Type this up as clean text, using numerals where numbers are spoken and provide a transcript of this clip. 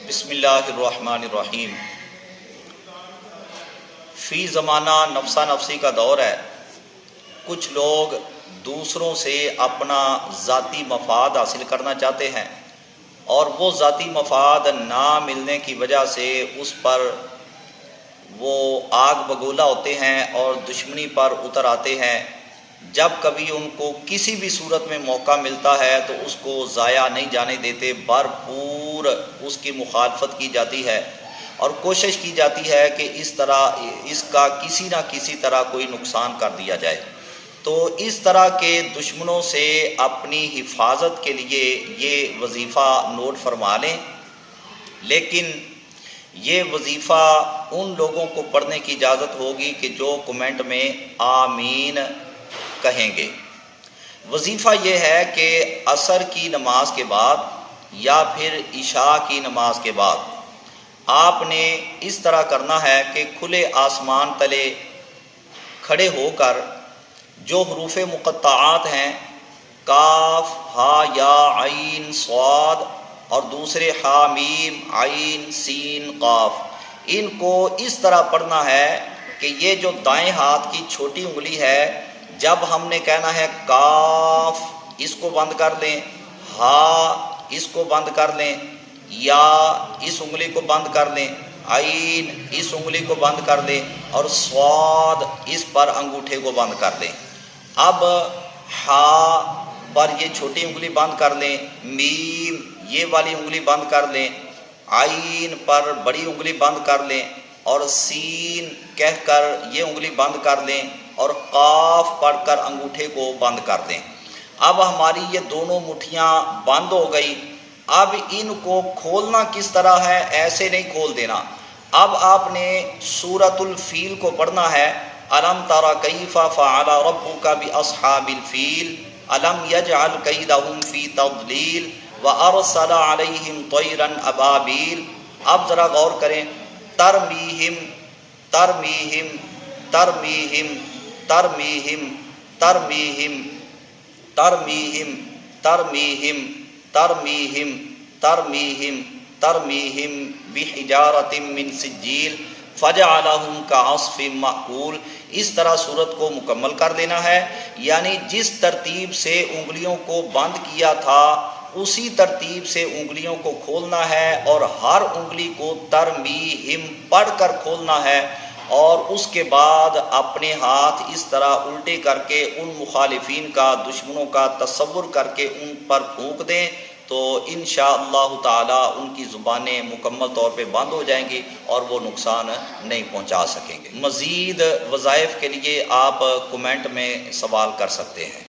بسم اللہ الرحمن الرحیم۔ فی زمانہ نفسا نفسی کا دور ہے۔ کچھ لوگ دوسروں سے اپنا ذاتی مفاد حاصل کرنا چاہتے ہیں اور وہ ذاتی مفاد نہ ملنے کی وجہ سے اس پر وہ آگ بگولا ہوتے ہیں اور دشمنی پر اتر آتے ہیں۔ جب کبھی ان کو کسی بھی صورت میں موقع ملتا ہے تو اس کو ضائع نہیں جانے دیتے، بھرپور اس کی مخالفت کی جاتی ہے اور کوشش کی جاتی ہے کہ اس کا کسی نہ کسی طرح کوئی نقصان کر دیا جائے۔ تو اس طرح کے دشمنوں سے اپنی حفاظت کے لیے یہ وظیفہ نوٹ فرما لیں، لیکن یہ وظیفہ ان لوگوں کو پڑھنے کی اجازت ہوگی کہ جو کمنٹ میں آمین کہیں گے۔ وظیفہ یہ ہے کہ عصر کی نماز کے بعد یا پھر عشاء کی نماز کے بعد آپ نے اس طرح کرنا ہے کہ کھلے آسمان تلے کھڑے ہو کر جو حروف مقطعات ہیں کاف ہا یا عین صاد اور دوسرے ہا میم عین سین قاف، ان کو اس طرح پڑھنا ہے کہ یہ جو دائیں ہاتھ کی چھوٹی انگلی ہے، جب ہم نے کہنا ہے کاف اس کو بند کر لیں، ہا اس کو بند کر لیں، یا اس انگلی کو بند کر لیں، عین اس انگلی کو بند کر لیں اور صاد اس پر انگوٹھے کو بند کر لیں۔ اب ہا پر یہ چھوٹی انگلی بند کر لیں، میم یہ والی انگلی بند کر لیں، عین پر بڑی انگلی بند کر لیں اور سین کہہ کر یہ انگلی بند کر لیں اور قاف پڑھ کر انگوٹھے کو بند کر دیں۔ اب ہماری یہ دونوں مٹھیاں بند ہو گئی۔ اب ان کو کھولنا کس طرح ہے؟ ایسے نہیں کھول دینا۔ اب آپ نے سورۃ الفیل کو پڑھنا ہے، الم تر کیف فعل ربک باصحاب الفیل الم یجعل کیدہم فی تضلیل وارسل علیہم طیرا ابابیل۔ اب ذرا غور کریں، ترمیہم ترمیہم ترمیہم ترمیہم ترمیہم ترمیہم ترمیہم ترمیہم ترمیہم ترمیہم بحجارۃ من سجیل فجعلہم کعصف مأکول۔ اس طرح صورت کو مکمل کر دینا ہے، یعنی جس ترتیب سے انگلیوں کو بند کیا تھا اسی ترتیب سے انگلیوں کو کھولنا ہے اور ہر انگلی کو ترمیہم پڑھ کر کھولنا ہے، اور اس کے بعد اپنے ہاتھ اس طرح الٹے کر کے ان مخالفین کا، دشمنوں کا تصور کر کے ان پر پھونک دیں تو انشاءاللہ تعالی ان کی زبانیں مکمل طور پہ بند ہو جائیں گی اور وہ نقصان نہیں پہنچا سکیں گے۔ مزید وظائف کے لیے آپ کمنٹ میں سوال کر سکتے ہیں۔